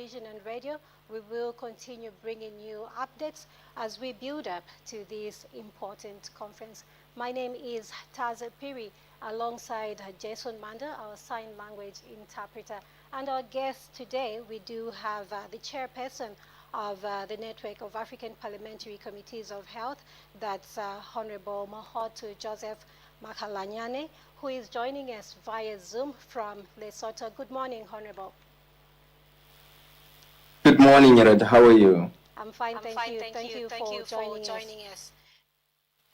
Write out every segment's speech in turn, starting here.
television and radio, we will continue bringing you updates as we build up to this important conference. My name is Taza Piri, alongside Jason Manda, our sign language interpreter. And our guest today, we do have the chairperson of the Network of African Parliamentary Committees of Health, that's Honorable Mohoto Joseph Makalanyane, who is joining us via Zoom from Lesotho. Good morning, Honorable. Good morning, Red. How are you? I'm fine, thank you. Thank you for joining us.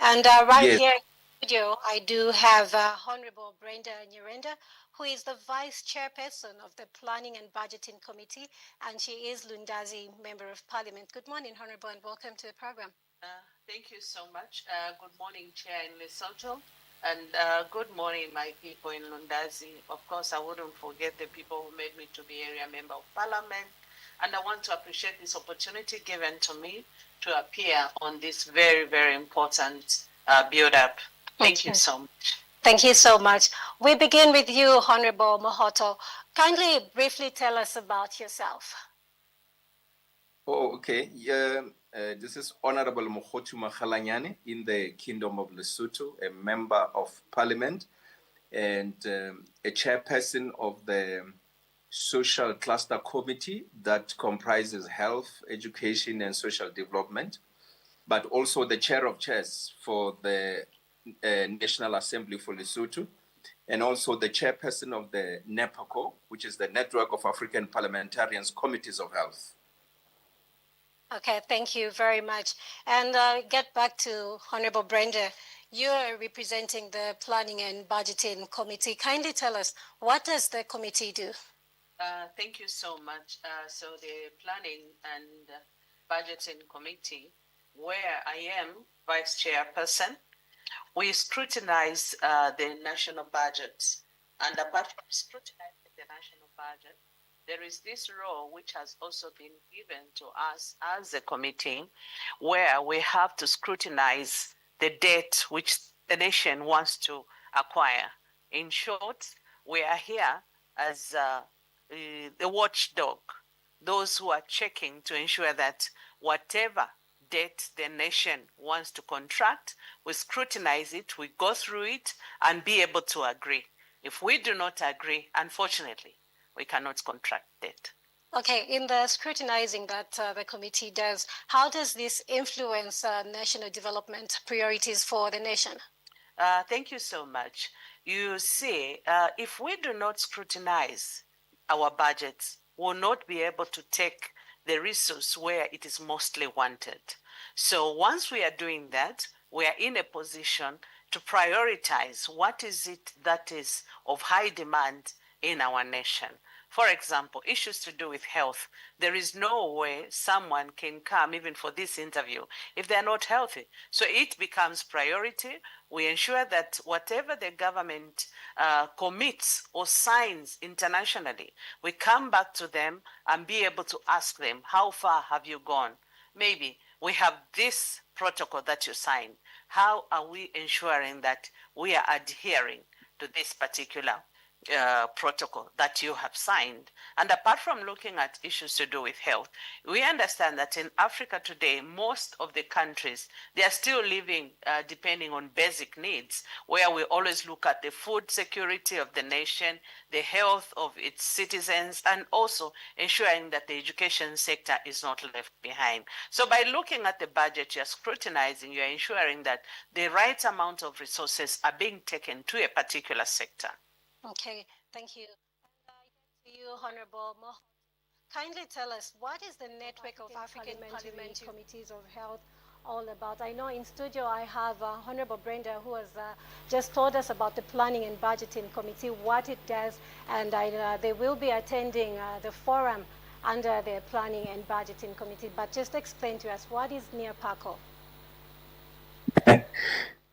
And right here in the studio, I do have Honorable Brenda Nyirenda, who is the Vice Chairperson of the Planning and Budgeting Committee, and she is Lundazi Member of Parliament. Good morning, Honorable, and welcome to the program. Thank you so much. Good morning, Chair in Lesotho, and good morning, my people in Lundazi. Of course, I wouldn't forget the people who made me to be area member of Parliament, and I want to appreciate this opportunity given to me to appear on this very, very important build-up. Thank you so much. Thank you so much. We begin with you, Honorable Mohoto. Kindly briefly tell us about yourself. Oh, okay. This is Honorable Mohoto Makalanyane in the Kingdom of Lesotho, a member of Parliament and a chairperson of the Social Cluster Committee that comprises health, education, and social development, but also the chair of chairs for the National Assembly for Lesotho, and also the chairperson of the NEAPACOH, which is the Network of African Parliamentarians Committees of Health. Okay, thank you very much. And get back to Honorable Brenda. You're representing the Planning and Budgeting Committee. Kindly tell us, what does the committee do? Thank you so much. So the Planning and Budgeting Committee, where I am Vice Chairperson, we scrutinize the national budget. And apart from scrutinizing the national budget, there is this role which has also been given to us as a committee, where we have to scrutinize the debt which the nation wants to acquire. In short, we are here as the watchdog, those who are checking to ensure that whatever debt the nation wants to contract, we scrutinize it, we go through it, and be able to agree. If we do not agree, unfortunately, we cannot contract debt. Okay, in the scrutinizing that the committee does, how does this influence national development priorities for the nation? Thank you so much. You see, if we do not scrutinize our budgets, we'll not be able to take the resource where it is mostly wanted. So once we are doing that, we are in a position to prioritize what is it that is of high demand in our nation. For example, issues to do with health. There is no way someone can come even for this interview if they're not healthy. So it becomes priority. We ensure that whatever the government commits or signs internationally, we come back to them and be able to ask them, how far have you gone? Maybe we have this protocol that you signed. How are we ensuring that we are adhering to this particular protocol that you have signed? And apart from looking at issues to do with health, we understand that in Africa today, most of the countries, they are still living depending on basic needs, where we always look at the food security of the nation, the health of its citizens, and also ensuring that the education sector is not left behind. So by looking at the budget, you're scrutinizing, you're ensuring that the right amount of resources are being taken to a particular sector. Okay, thank you. And to you, Honorable Mohoto, kindly tell us, what is the Network of African Parliamentary Committees of Health all about? I know in studio I have Honorable Brenda, who has just told us about the Planning and Budgeting Committee, what it does, and they will be attending the forum under the Planning and Budgeting Committee. But just explain to us, what is NEAPACOH?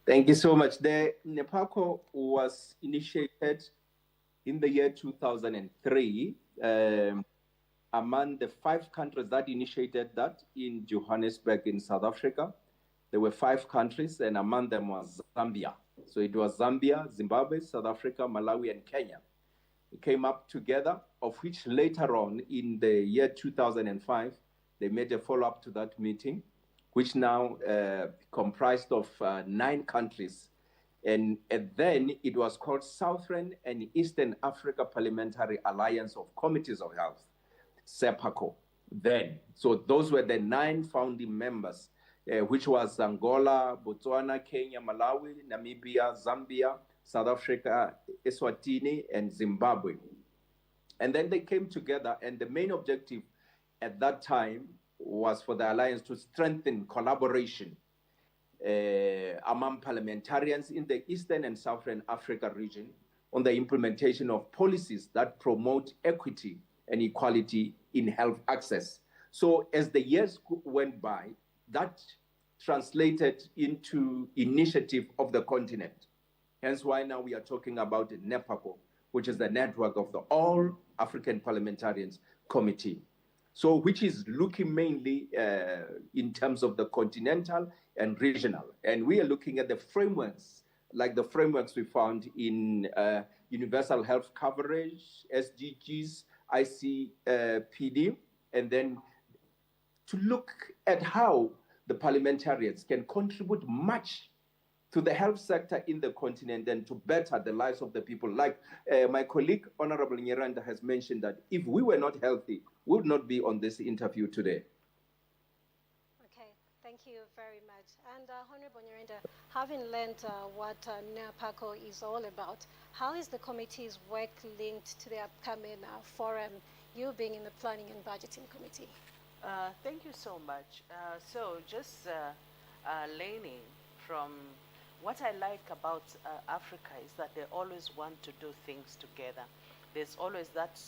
Thank you so much. The NEAPACOH was initiated in the year 2003 among the 5 countries that initiated that in Johannesburg in South Africa. There were 5 countries, and among them was Zambia. So it was Zambia, Zimbabwe, South Africa, Malawi, and Kenya. We came up together of which later on in the year 2005, they made a follow-up to that meeting, which now comprised of 9 countries. And then it was called Southern and Eastern Africa Parliamentary Alliance of Committees of Health, NEAPACOH, then. So those were the 9 founding members, which was Angola, Botswana, Kenya, Malawi, Namibia, Zambia, South Africa, Eswatini, and Zimbabwe. And then they came together, and the main objective at that time was for the alliance to strengthen collaboration among parliamentarians in the Eastern and Southern Africa region on the implementation of policies that promote equity and equality in health access. So as the years went by, that translated into initiative of the continent. Hence why now we are talking about the NEAPACOH, which is the network of the All African Parliamentarians Committee. So which is looking mainly in terms of the continental and regional. And we are looking at the frameworks, like the frameworks we found in universal health coverage, SDGs, ICPD, and then to look at how the parliamentarians can contribute much to the health sector in the continent and to better the lives of the people. Like my colleague, Honorable Nyiranda, has mentioned that if we were not healthy, we would not be on this interview today. Okay, thank you very much. And Honorable Nyiranda, having learned what NEAPACOH is all about, how is the committee's work linked to the upcoming forum, you being in the Planning and Budgeting Committee? Thank you so much. So just learning from what I like about Africa is that they always want to do things together. There's always that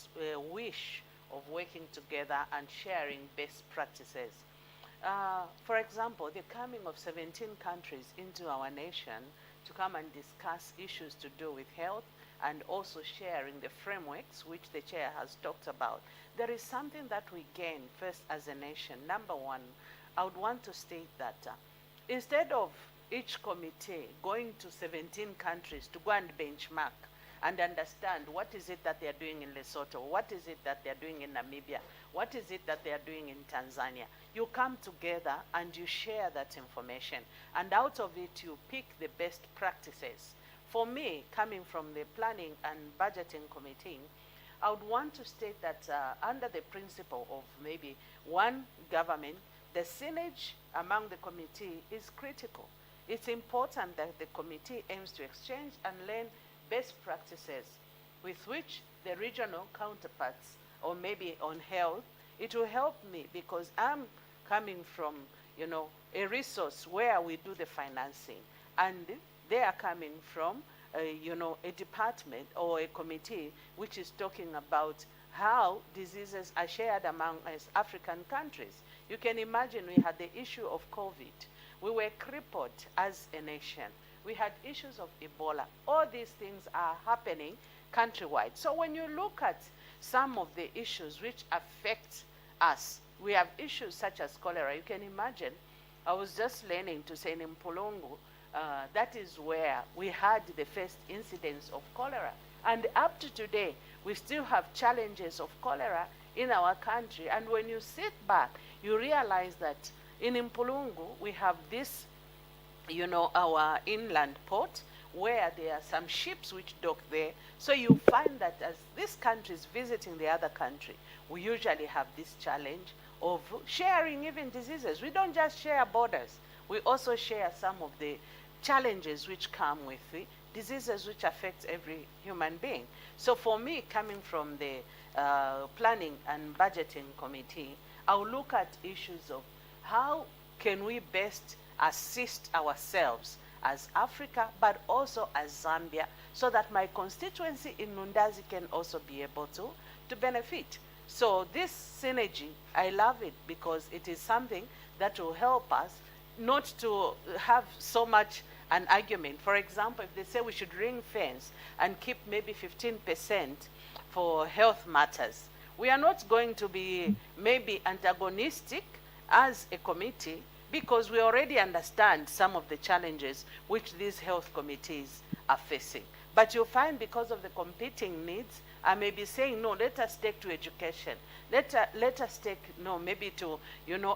wish of working together and sharing best practices. For example, the coming of 17 countries into our nation to come and discuss issues to do with health and also sharing the frameworks which the chair has talked about. There is something that we gain first as a nation. Number one, I would want to state that instead of each committee going to 17 countries to go and benchmark and understand what is it that they are doing in Lesotho, what is it that they are doing in Namibia, what is it that they are doing in Tanzania. You come together and you share that information, and out of it you pick the best practices. For me, coming from the Planning and Budgeting Committee, I would want to state that under the principle of maybe one government, the synergy among the committee is critical. It's important that the committee aims to exchange and learn best practices with which the regional counterparts, or maybe on health, it will help me because I'm coming from, a resource where we do the financing, and they are coming from, a department or a committee which is talking about how diseases are shared among us African countries. You can imagine we had the issue of COVID. We were crippled as a nation. We had issues of Ebola. All these things are happening countrywide. So when you look at some of the issues which affect us, we have issues such as cholera. You can imagine, I was just learning to say in Mpulungu, that is where we had the first incidence of cholera. And up to today, we still have challenges of cholera in our country. And when you sit back, you realize that in Mpulungu, we have this, our inland port, where there are some ships which dock there. So you find that as this country is visiting the other country, we usually have this challenge of sharing even diseases. We don't just share borders. We also share some of the challenges which come with the diseases which affect every human being. So for me, coming from the Planning and Budgeting Committee, I'll look at issues of how can we best assist ourselves as Africa, but also as Zambia, so that my constituency in Nundazi can also be able to benefit. So this synergy, I love it because it is something that will help us not to have so much an argument. For example, if they say we should ring fence and keep maybe 15% for health matters, we are not going to be maybe antagonistic as a committee because we already understand some of the challenges which these health committees are facing. But you'll find because of the competing needs I may be saying, no, let us take to education. Let us take, no, maybe to,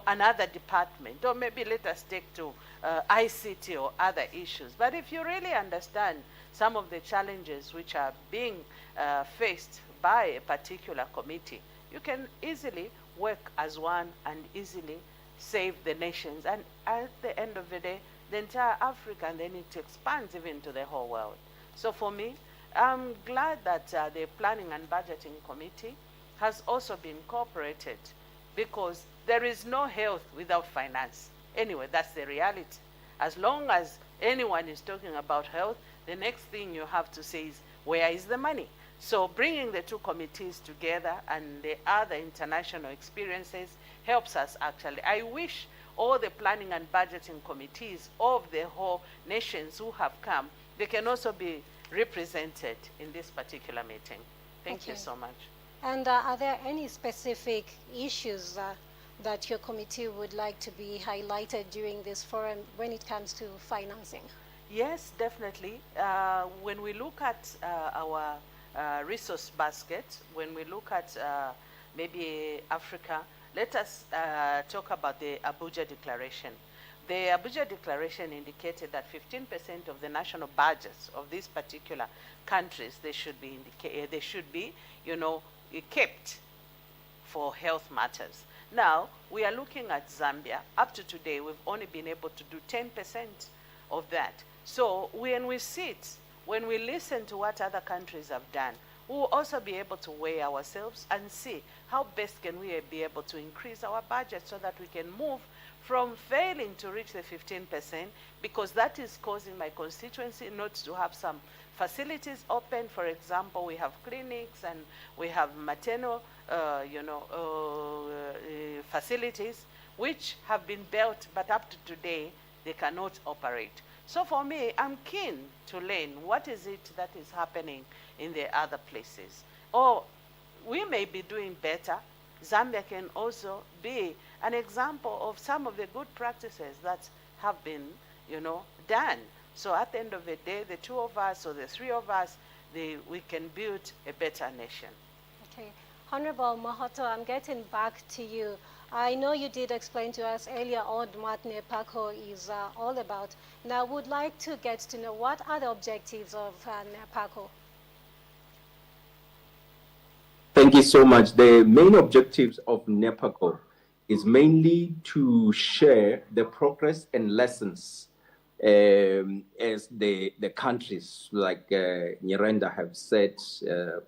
another department, or maybe let us take to ICT or other issues. But if you really understand some of the challenges which are being faced by a particular committee, you can easily work as one and easily save the nations. And at the end of the day, the entire Africa, and then it expands even to the whole world. So for me, I'm glad that the Planning and Budgeting Committee has also been incorporated, because there is no health without finance. Anyway, that's the reality. As long as anyone is talking about health, the next thing you have to say is, where is the money? So bringing the two committees together and the other international experiences helps us actually. I wish all the planning and budgeting committees of the whole nations who have come, they can also be represented in this particular meeting. Thank you so much. And are there any specific issues that your committee would like to be highlighted during this forum when it comes to financing? Yes, definitely. When we look at our resource basket, when we look at maybe Africa, let us talk about the Abuja Declaration. The Abuja Declaration indicated that 15% of the national budgets of these particular countries, they should be kept for health matters. Now, we are looking at Zambia. Up to today, we've only been able to do 10% of that. So when we sit, when we listen to what other countries have done, we will also be able to weigh ourselves and see how best can we be able to increase our budget so that we can move from failing to reach the 15%, because that is causing my constituency not to have some facilities open. For example, we have clinics and we have maternal facilities which have been built, but up to today, they cannot operate. So for me, I'm keen to learn what is it that is happening in the other places. Or we may be doing better. Zambia can also be an example of some of the good practices that have been, done. So at the end of the day, the two of us or the three of us, we can build a better nation. Okay. Honorable Mahoto, I'm getting back to you. I know you did explain to us earlier on what NEAPACOH is all about. Now, I would like to get to know what are the objectives of NEAPACOH? Thank you so much. The main objectives of NEAPACOH is mainly to share the progress and lessons as the countries, like Nyirenda have said,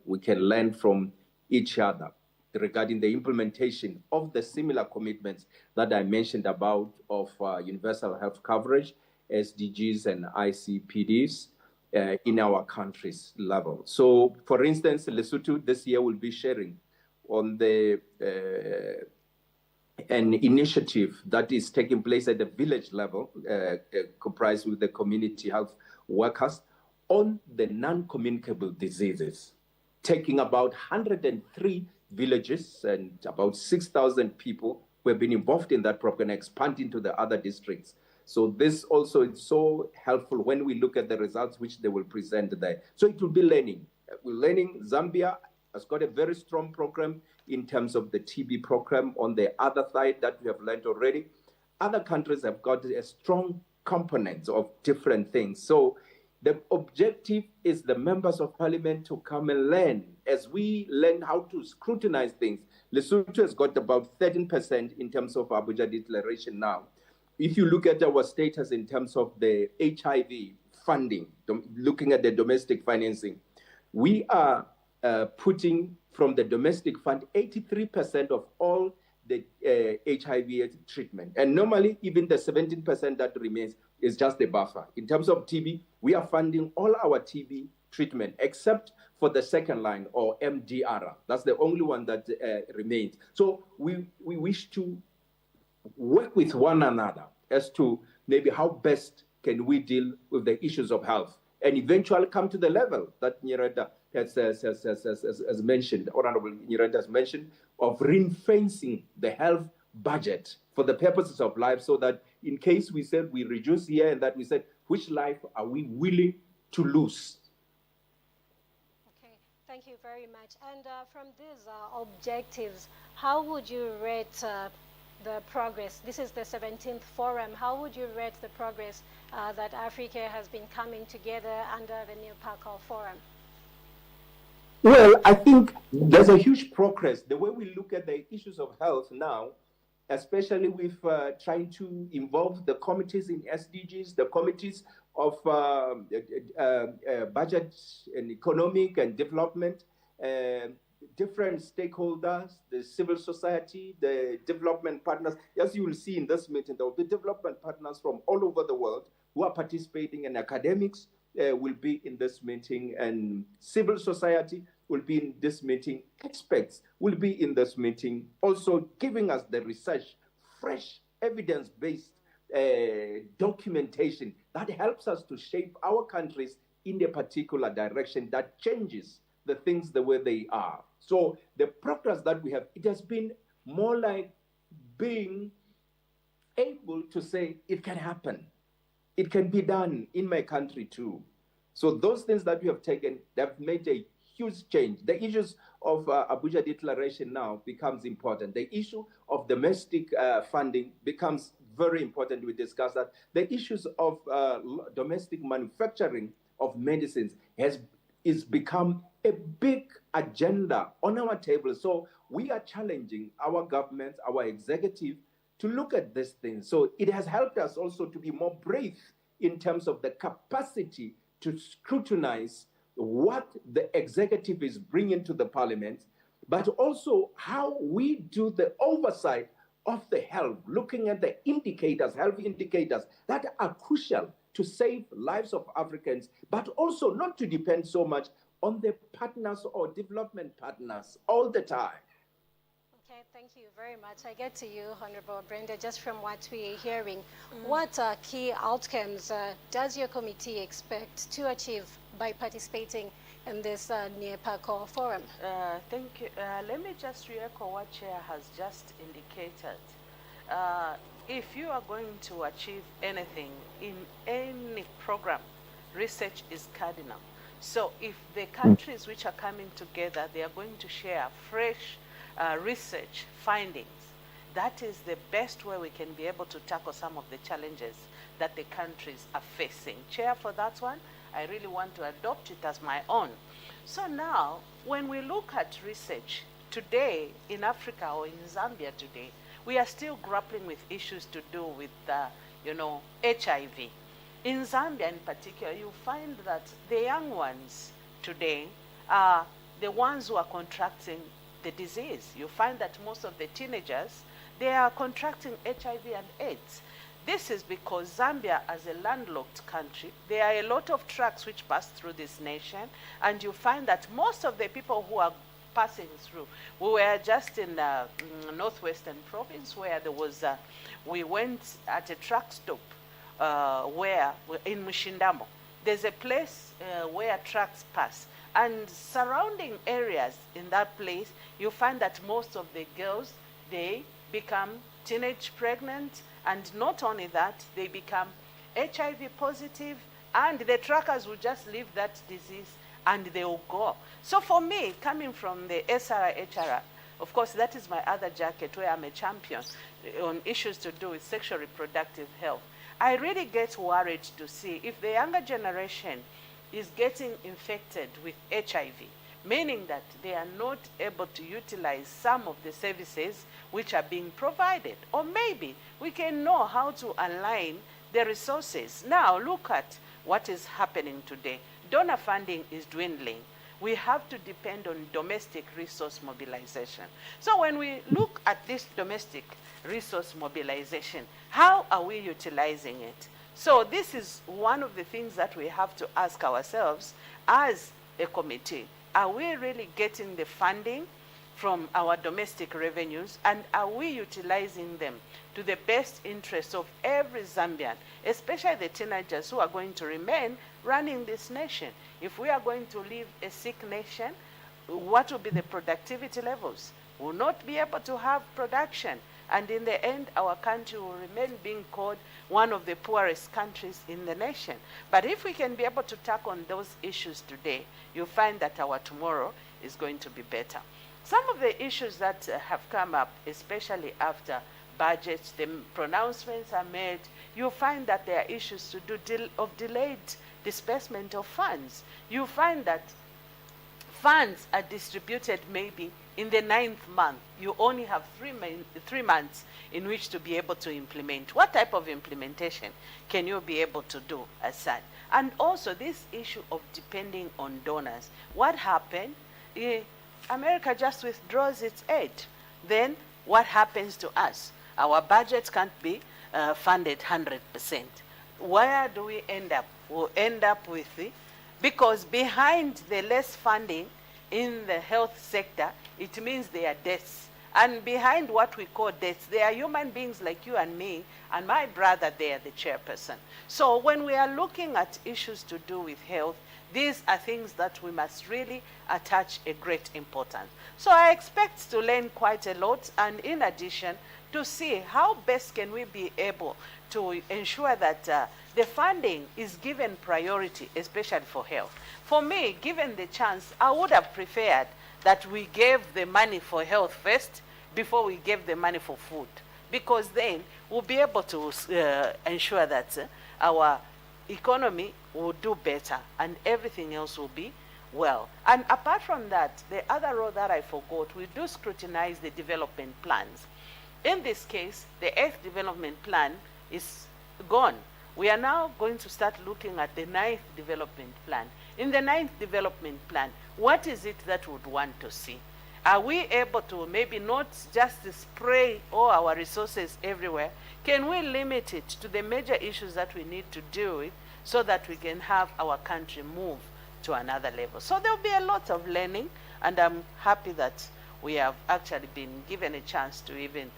we can learn from each other regarding the implementation of the similar commitments that I mentioned about of universal health coverage, SDGs and ICPDs in our country's level. So, for instance, Lesotho this year will be sharing on the an initiative that is taking place at the village level, comprised with the community health workers, on the non-communicable diseases, taking about 103 villages and about 6,000 people who have been involved in that program, expanding to the other districts. So this also is so helpful when we look at the results which they will present there. So it will be learning. We're learning. Zambia has got a very strong program in terms of the TB program on the other side that we have learned already. Other countries have got a strong component of different things. So the objective is the members of parliament to come and learn. As we learn how to scrutinize things, Lesotho has got about 13% in terms of Abuja Declaration now. If you look at our status in terms of the HIV funding, looking at the domestic financing, we are putting from the domestic fund 83% of all the HIV treatment. And normally, even the 17% that remains is just a buffer. In terms of TB, we are funding all our TB treatment, except for the second line, or MDR. That's the only one that remains. So we wish to work with one another as to maybe how best can we deal with the issues of health, and eventually come to the level that Nyirenda has mentioned, Honorable Nyirenda has mentioned, of ring-fencing the health budget for the purposes of life, so that in case we said we reduce here and that, we said, which life are we willing to lose? Okay, Thank you very much. And from these objectives, how would you rate the progress? This is the 17th forum. How would you rate the progress that Africa has been coming together under the NEAPACOH forum? Well, I think there's a huge progress. The way we look at the issues of health now, especially with trying to involve the committees in SDGs, the committees of budget and economic and development, different stakeholders, the civil society, the development partners. As you will see in this meeting, there will be development partners from all over the world who are participating, and academics will be in this meeting, and civil society will be in this meeting, experts will be in this meeting, also giving us the research, fresh evidence-based documentation that helps us to shape our countries in a particular direction that changes the things the way they are. So the progress that we have, it has been more like being able to say it can happen. It can be done in my country too. So those things that we have taken, they've made a huge change. The issues of Abuja Declaration now becomes important. The issue of domestic funding becomes very important. We discussed that. The issues of domestic manufacturing of medicines is become a big agenda on our table. So we are challenging our governments, our executive, to look at these things. So it has helped us also to be more brave in terms of the capacity to scrutinize what the executive is bringing to the parliament, but also how we do the oversight of the health, looking at the indicators, health indicators that are crucial to save lives of Africans, but also not to depend so much on the partners or development partners all the time. Okay, thank you very much. I get to you, Honorable Brenda, just from what we're hearing. What key outcomes does your committee expect to achieve by participating in this NEAPACOH forum? Thank you. Let me just re-echo what Chair has just indicated. If you are going to achieve anything in any program, research is cardinal. So if the countries which are coming together, they are going to share fresh research findings, that is the best way we can be able to tackle some of the challenges that the countries are facing. Chair, for that one, I really want to adopt it as my own. So now, when we look at research today in Africa or in Zambia today, we are still grappling with issues to do with, HIV. In Zambia in particular, you find that the young ones today are the ones who are contracting the disease. You find that most of the teenagers, they are contracting HIV and AIDS. This is because Zambia, as a landlocked country, there are a lot of trucks which pass through this nation, and you find that most of the people who are passing through, we were just in northwestern province where there was, we went at a truck stop where, in Mushindamo, there's a place where trucks pass. And surrounding areas in that place, you find that most of the girls, they become teenage pregnant, and not only that, they become HIV positive, and the truckers will just leave that disease and they will go. So for me, coming from the SRHR, of course, that is my other jacket where I'm a champion on issues to do with sexual reproductive health. I really get worried to see if the younger generation is getting infected with HIV, meaning that they are not able to utilize some of the services which are being provided. Or maybe we can know how to align the resources. Now look at what is happening today. Donor funding is dwindling. We have to depend on domestic resource mobilization. So when we look at this domestic resource mobilization, how are we utilizing it? So this is one of the things that we have to ask ourselves as a committee. Are we really getting the funding from our domestic revenues, and are we utilizing them to the best interest of every Zambian, especially the teenagers who are going to remain running this nation? If we are going to leave a sick nation, what will be the productivity levels? We'll not be able to have production. And in the end, our country will remain being called one of the poorest countries in the nation. But if we can be able to tackle on those issues today, you'll find that our tomorrow is going to be better. Some of the issues that have come up, especially after budgets, the pronouncements are made, you'll find that there are issues to do of delayed disbursement of funds. You find that funds are distributed maybe in the 9th month. You only have 3 months in which to be able to implement. What type of implementation can you be able to do as such? And also this issue of depending on donors. What happened? America just withdraws its aid. Then what happens to us? Our budgets can't be funded 100%. Where do we end up? We'll end up with because behind the less funding in the health sector, it means there are deaths. And behind what we call deaths, there are human beings like you and me, and my brother there, the chairperson. So when we are looking at issues to do with health, these are things that we must really attach a great importance. So I expect to learn quite a lot, and in addition, to see how best can we be able to ensure that the funding is given priority, especially for health. For me, given the chance, I would have preferred that we gave the money for health first before we gave the money for food, because then we'll be able to ensure that our economy will do better and everything else will be well. And apart from that, the other role that I forgot, we do scrutinize the development plans. In this case, the 8th development plan is gone. We are now going to start looking at the 9th development plan. In the 9th development plan, what is it that we would want to see? Are we able to maybe not just spray all our resources everywhere? Can we limit it to the major issues that we need to deal with so that we can have our country move to another level? So there'll be a lot of learning, and I'm happy that we have actually been given a chance to even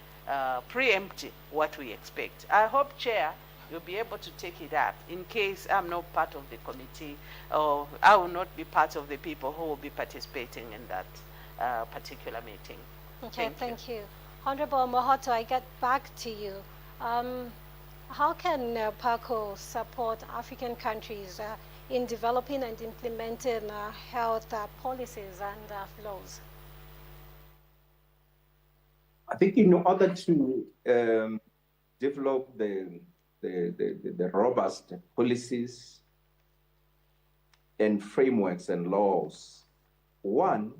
preempt what we expect. I hope, Chair, you'll be able to take it up in case I'm not part of the committee, or I will not be part of the people who will be participating in that particular meeting. Okay, thank you. Honorable Mohoto, I get back to you. How can NEAPACOH support African countries in developing and implementing health policies and laws? I think in order to develop the robust policies and frameworks and laws, one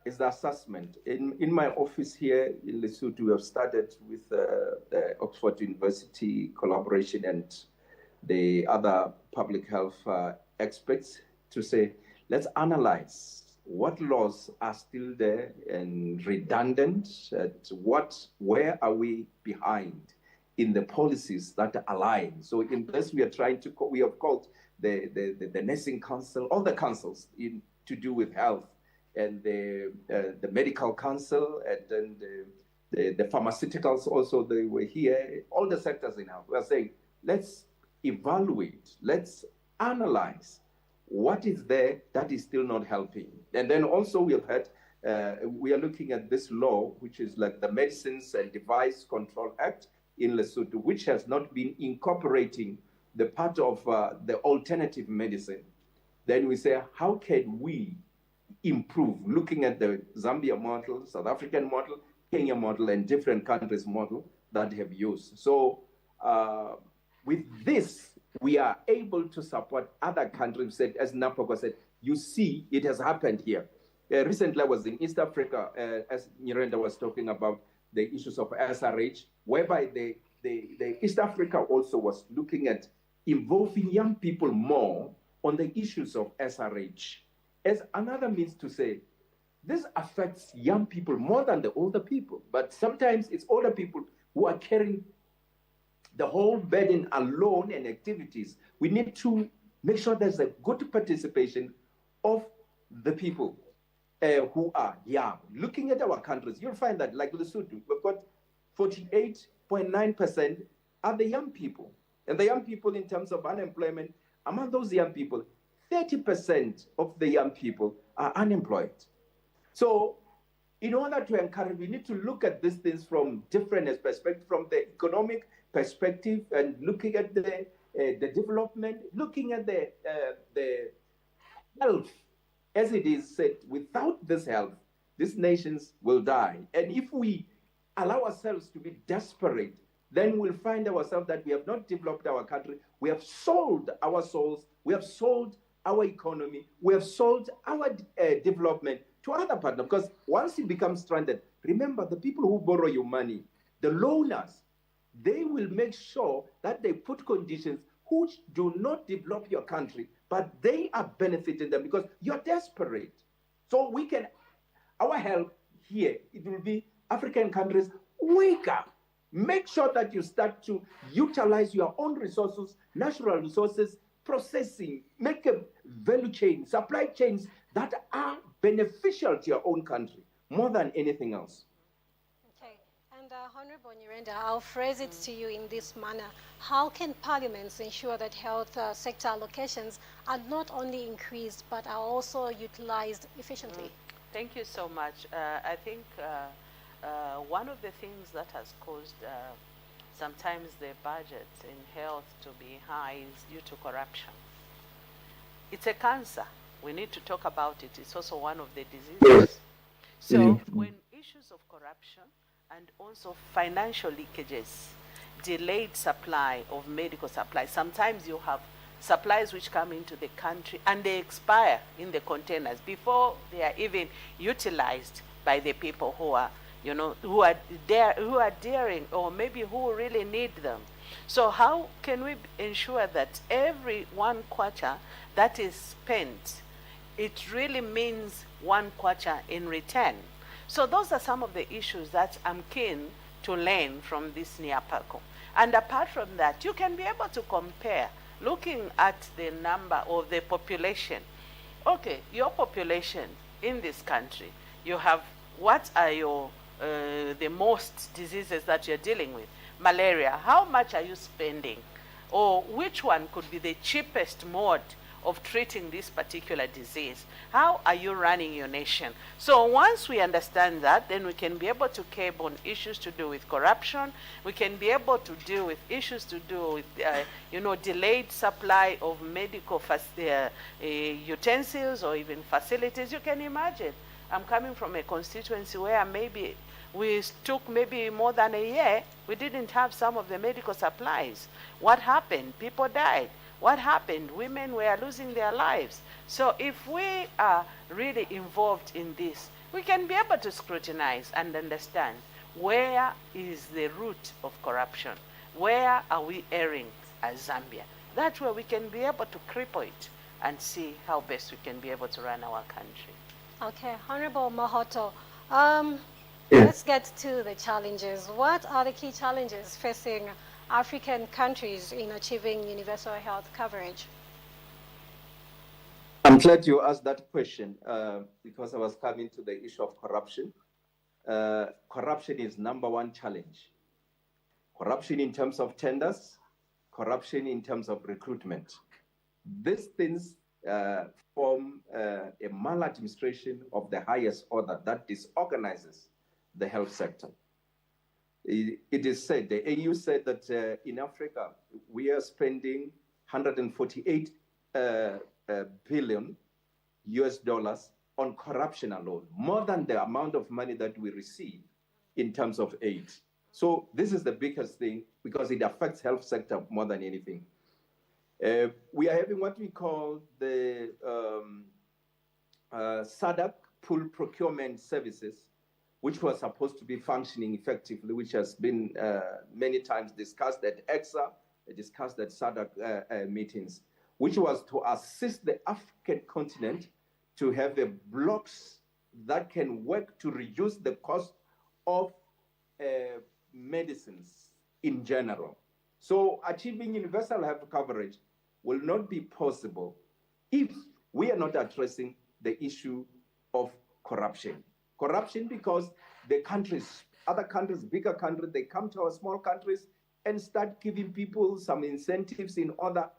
is the assessment. In my office here in Lesotho, we have started with the Oxford University collaboration and the other public health experts to say, let's analyze what laws are still there and redundant, where are we behind in the policies that align. So in this, we are trying to, we have called the Nursing Council, all the councils to do with health, and the Medical Council, and then the pharmaceuticals also, they were here, all the sectors in health. We are saying, let's evaluate, let's analyze what is there that is still not helping. And then also we have had, we are looking at this law, which is like the Medicines and Device Control Act in Lesotho, which has not been incorporating the part of the alternative medicine. Then we say, how can we improve, looking at the Zambia model, South African model, Kenya model, and different countries' model that have used. So with this, we are able to support other countries. As NEAPACOH said, you see, it has happened here. Recently, I was in East Africa, as Nyirenda was talking about the issues of SRH, whereby the East Africa also was looking at involving young people more on the issues of SRH as another means to say, this affects young people more than the older people, but sometimes it's older people who are carrying the whole burden alone and activities. We need to make sure there's a good participation of the people who are young. Looking at our countries, you'll find that, like Lesotho, we've got 48.9% are the young people. And the young people, in terms of unemployment, among those young people, 30% of the young people are unemployed. So in order to encourage, we need to look at these things from different perspectives, from the economic perspective, and looking at the development, looking at the health. As it is said, without this health, these nations will die. And if we allow ourselves to be desperate, then we'll find ourselves that we have not developed our country. We have sold our souls. We have sold our economy. We have sold our development to other partners. Because once you become stranded, remember the people who borrow your money, the loaners, they will make sure that they put conditions which do not develop your country, but they are benefiting them because you're desperate. So we can, our help here, it will be African countries, wake up. Make sure that you start to utilize your own resources, natural resources, processing, make a value chain, supply chains that are beneficial to your own country more than anything else. Okay, and Honorable Nyirenda, I'll phrase it to you in this manner. How can parliaments ensure that health sector allocations are not only increased but are also utilized efficiently? Thank you so much. I think one of the things that has caused sometimes the budget in health to be high is due to corruption. It's a cancer. We need to talk about it. It's also one of the diseases. So when issues of corruption and also financial leakages, delayed supply of medical supplies, sometimes you have supplies which come into the country and they expire in the containers before they are even utilized by the people who are, who are daring, or maybe who really need them. So how can we ensure that every 1 kwacha that is spent, it really means 1 kwacha in return? So those are some of the issues that I'm keen to learn from this NEAPACOH. And apart from that, you can be able to compare, looking at the number of the population. Okay, your population in this country, you have, what are your the most diseases that you're dealing with? Malaria, how much are you spending? Or which one could be the cheapest mode of treating this particular disease? How are you running your nation? So once we understand that, then we can be able to curb on issues to do with corruption. We can be able to deal with issues to do with, delayed supply of medical utensils or even facilities. You can imagine, I'm coming from a constituency where maybe we took maybe more than a year, we didn't have some of the medical supplies. What happened? People died. What happened? Women were losing their lives. So if we are really involved in this, we can be able to scrutinize and understand where is the root of corruption? Where are we erring as Zambia? That way we can be able to cripple it and see how best we can be able to run our country. Okay, Honorable Mahoto, let's get to the challenges. What are the key challenges facing African countries in achieving universal health coverage? I'm glad you asked that question because I was coming to the issue of corruption. Corruption is #1 challenge. Corruption in terms of tenders, corruption in terms of recruitment. These things form a maladministration of the highest order that disorganizes the health sector. It is said, the AU said that in Africa, we are spending 148 billion US dollars on corruption alone, more than the amount of money that we receive in terms of aid. So this is the biggest thing because it affects health sector more than anything. We are having what we call the SADC pool procurement services, which was supposed to be functioning effectively, which has been many times discussed at EXA, discussed at SADC meetings, which was to assist the African continent to have blocks that can work to reduce the cost of medicines in general. So achieving universal health coverage will not be possible if we are not addressing the issue of corruption. Corruption because the countries, other countries, bigger countries, they come to our small countries and start giving people some incentives in order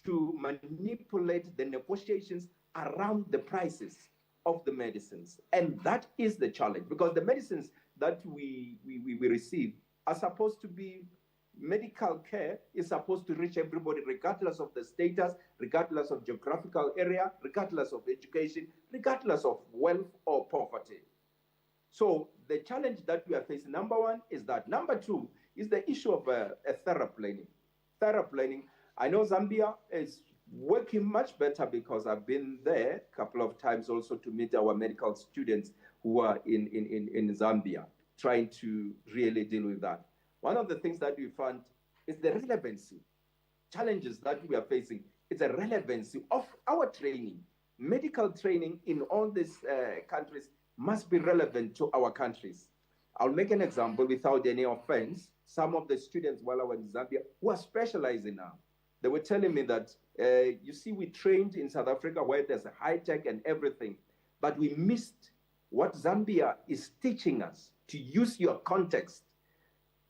to manipulate the negotiations around the prices of the medicines. And that is the challenge, because the medicines that we receive are supposed to be medical care, is supposed to reach everybody, regardless of the status, regardless of geographical area, regardless of education, regardless of wealth or poverty. So the challenge that we are facing, number one, is that. Number two is the issue of theraplanning. Theraplanning, I know Zambia is working much better because I've been there a couple of times also to meet our medical students who are in Zambia, trying to really deal with that. One of the things that we found is the relevancy. Challenges that we are facing is the relevancy of our training. Medical training in all these countries must be relevant to our countries. I'll make an example without any offense. Some of the students while I was in Zambia who are specializing now, they were telling me that, you see, we trained in South Africa where there's a high tech and everything, but we missed what Zambia is teaching us, to use your context.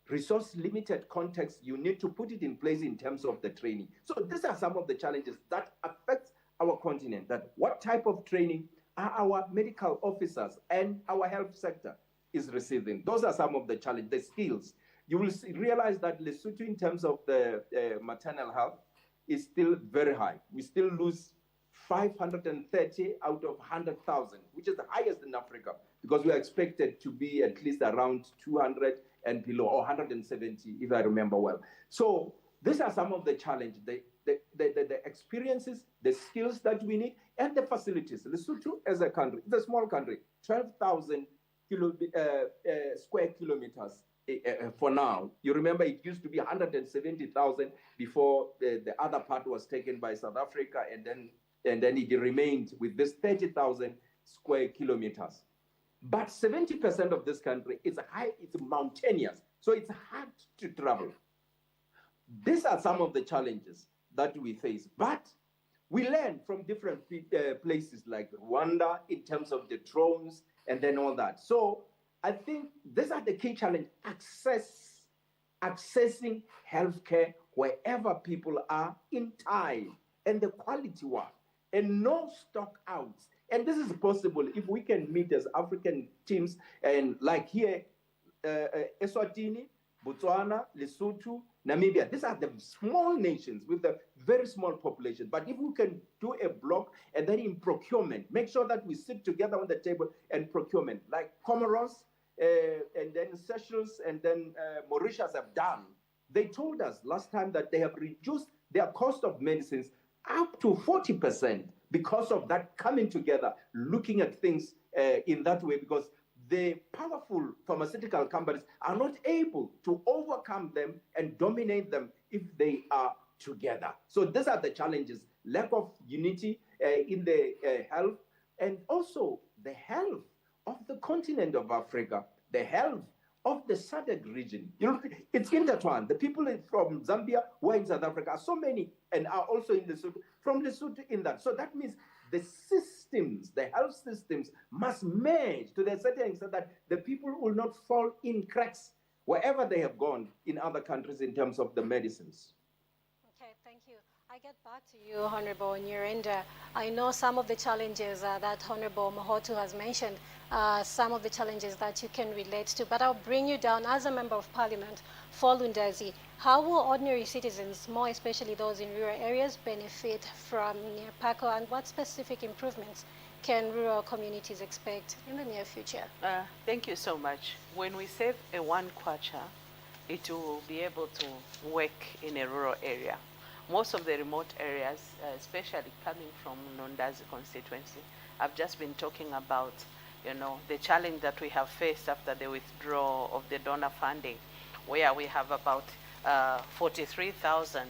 Resource limited context, you need to put it in place in terms of the training. So these are some of the challenges that affect our continent, that what type of training are our medical officers and our health sector is receiving. Those are some of the challenges, the skills. You will realize that Lesotho, in terms of the maternal health, is still very high. We still lose 530 out of 100,000, which is the highest in Africa, because we are expected to be at least around 200 and below, or 170, if I remember well. So these are some of the challenges, the experiences, the skills that we need, and the facilities. Lesotho as a country, it's a small country, 12,000 square kilometers for now. You remember it used to be 170,000 before the other part was taken by South Africa, and then it remained with this 30,000 square kilometers. But 70% of this country is it's mountainous, so it's hard to travel. These are some of the challenges that we face, but we learn from different places like Rwanda in terms of the drones and then all that. So I think these are the key challenges: accessing healthcare wherever people are in time, and the quality one, and no stock outs. And this is possible if we can meet as African teams, and like here, Eswatini, Botswana, Lesotho, Namibia. These are the small nations with a very small population. But if we can do a block, and then in procurement, make sure that we sit together on the table and procurement, like Comoros, and then Seychelles, and then Mauritius have done. They told us last time that they have reduced their cost of medicines up to 40% because of that coming together, looking at things in that way, because the powerful pharmaceutical companies are not able to overcome them and dominate them if they are together. So these are the challenges: lack of unity in the health, and also the health of the continent of Africa, the health of the SADC region. You know, it's intertwined. The people from Zambia who are in South Africa are so many, and are also in Lesotho, from Lesotho in that. So that means the systems, the health systems, must merge to the certain extent that the people will not fall in cracks wherever they have gone in other countries in terms of the medicines. Okay, thank you. I get back to you, Honorable Nyirenda. I know some of the challenges that Honorable Mohotu has mentioned, some of the challenges that you can relate to, but I'll bring you down as a Member of Parliament for Lundazi. How will ordinary citizens, more especially those in rural areas, benefit from NEAPACOH, and what specific improvements can rural communities expect in the near future? Thank you so much. When we save a 1 kwacha, it will be able to work in a rural area. Most of the remote areas, especially coming from Nondazi constituency, I've just been talking about, the challenge that we have faced after the withdrawal of the donor funding, where we have about 43,000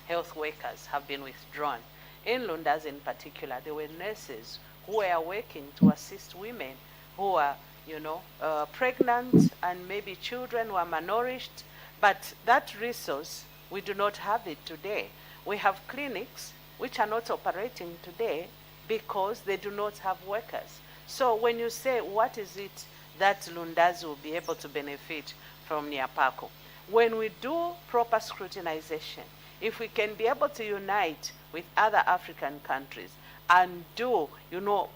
health workers have been withdrawn. In Lundazi in particular, there were nurses who were working to assist women who are, pregnant, and maybe children were malnourished, but that resource, we do not have it today. We have clinics which are not operating today because they do not have workers. So when you say what is it that Lundazi will be able to benefit from NEAPACOH, when we do proper scrutinization, if we can be able to unite with other African countries, and do,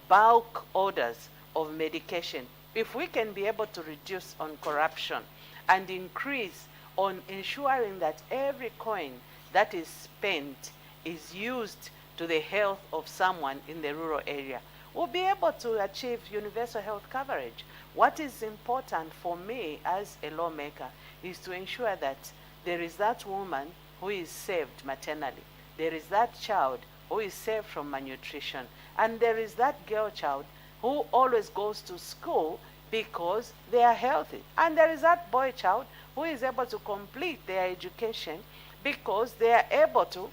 bulk orders of medication, if we can be able to reduce on corruption and increase on ensuring that every coin that is spent is used to the health of someone in the rural area, we'll be able to achieve universal health coverage. What is important for me as a lawmaker is to ensure that there is that woman who is saved maternally, there is that child who is saved from malnutrition, and there is that girl child who always goes to school because they are healthy, and there is that boy child who is able to complete their education because they are able to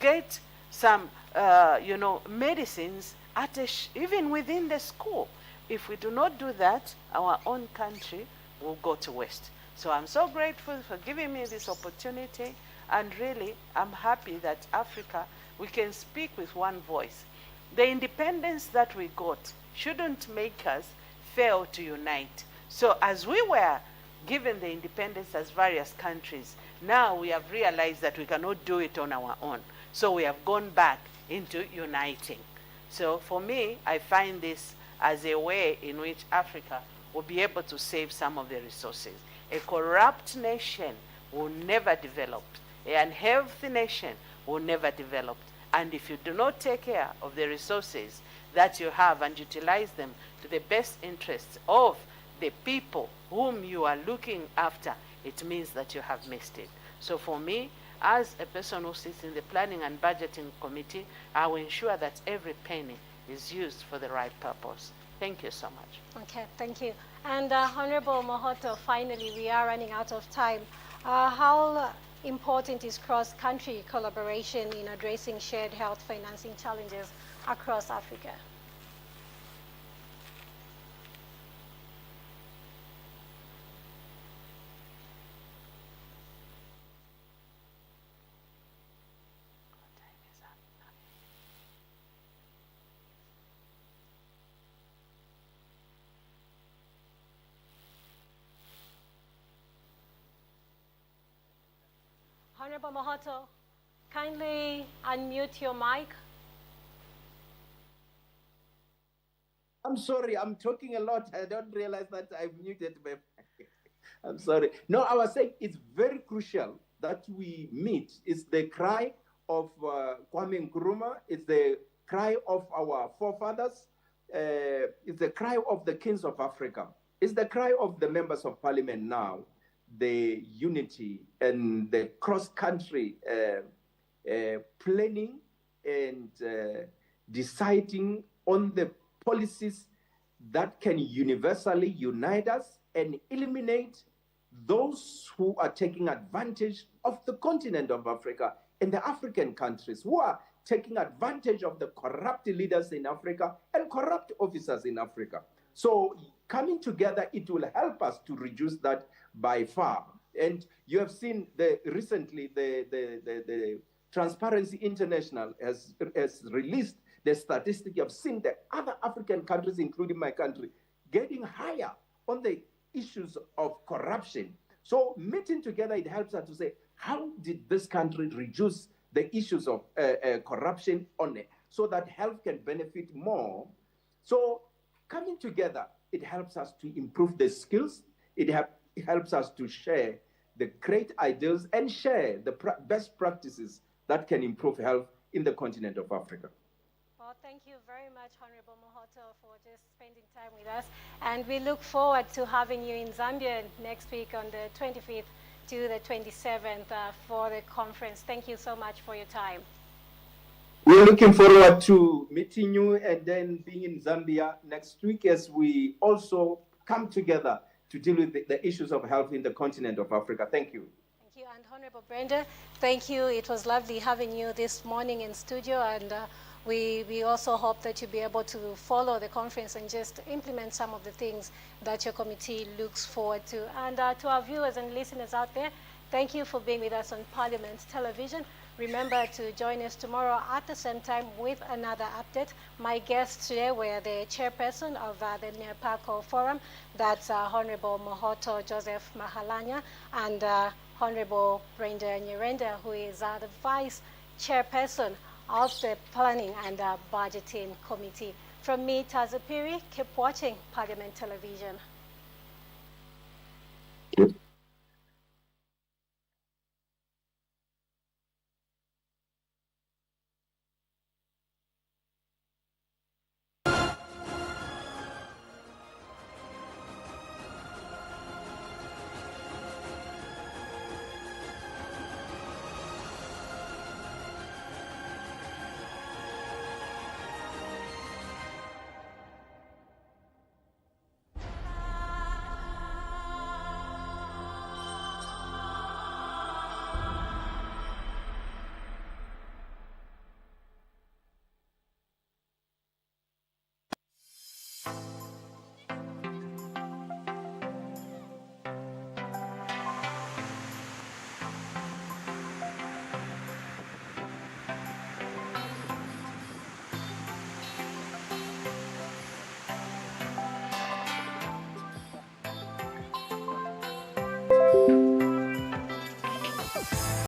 get some medicines even within the school. If we do not do that, our own country will go to waste. So I'm so grateful for giving me this opportunity, and really I'm happy that Africa, we can speak with one voice. The independence that we got shouldn't make us fail to unite. So as we were given the independence as various countries, now we have realized that we cannot do it on our own. So we have gone back into uniting. So for me, I find this as a way in which Africa will be able to save some of the resources. A corrupt nation will never develop. An unhealthy nation will never develop. And if you do not take care of the resources that you have and utilize them to the best interests of the people whom you are looking after, it means that you have missed it. So for me, as a person who sits in the Planning and Budgeting Committee, I will ensure that every penny is used for the right purpose. Thank you so much. Okay, thank you. And Honorable Mohoto, finally, we are running out of time. How important is cross-country collaboration in addressing shared health financing challenges across Africa? Honorable Mohoto, kindly unmute your mic. I'm sorry, I'm talking a lot. I don't realize that I've muted my mic. I'm sorry. No, I was saying it's very crucial that we meet. It's the cry of Kwame Nkrumah. It's the cry of our forefathers. It's the cry of the kings of Africa. It's the cry of the members of parliament now. The unity and the cross-country planning and deciding on the policies that can universally unite us and eliminate those who are taking advantage of the continent of Africa and the African countries who are taking advantage of the corrupt leaders in Africa and corrupt officers in Africa. So coming together, it will help us to reduce that by far. And you have seen recently the Transparency International has released the statistic. You have seen the other African countries, including my country, getting higher on the issues of corruption. So meeting together, it helps us to say, how did this country reduce the issues of corruption on it so that health can benefit more? So coming together, it helps us to improve the skills. It helps us to share the great ideals and share the best practices that can improve health in the continent of Africa. Well, thank you very much, Honorable Mohoto, for just spending time with us. And we look forward to having you in Zambia next week on the 25th to the 27th for the conference. Thank you so much for your time. We're looking forward to meeting you and then being in Zambia next week as we also come together to deal with the issues of health in the continent of Africa. Thank you. Thank you. And Honorable Brenda, thank you. It was lovely having you this morning in studio, and we also hope that you'll be able to follow the conference and just implement some of the things that your committee looks forward to. And to our viewers and listeners out there, thank you for being with us on Parliament Television. Remember to join us tomorrow at the same time with another update. My guests today were the chairperson of the NEAPACOH Forum, that's Honorable Mohoto Joseph Mahalanya, and Honorable Brenda Nyirenda, who is the vice chairperson of the Planning and Budgeting Committee. From me, Tazapiri, keep watching Parliament Television.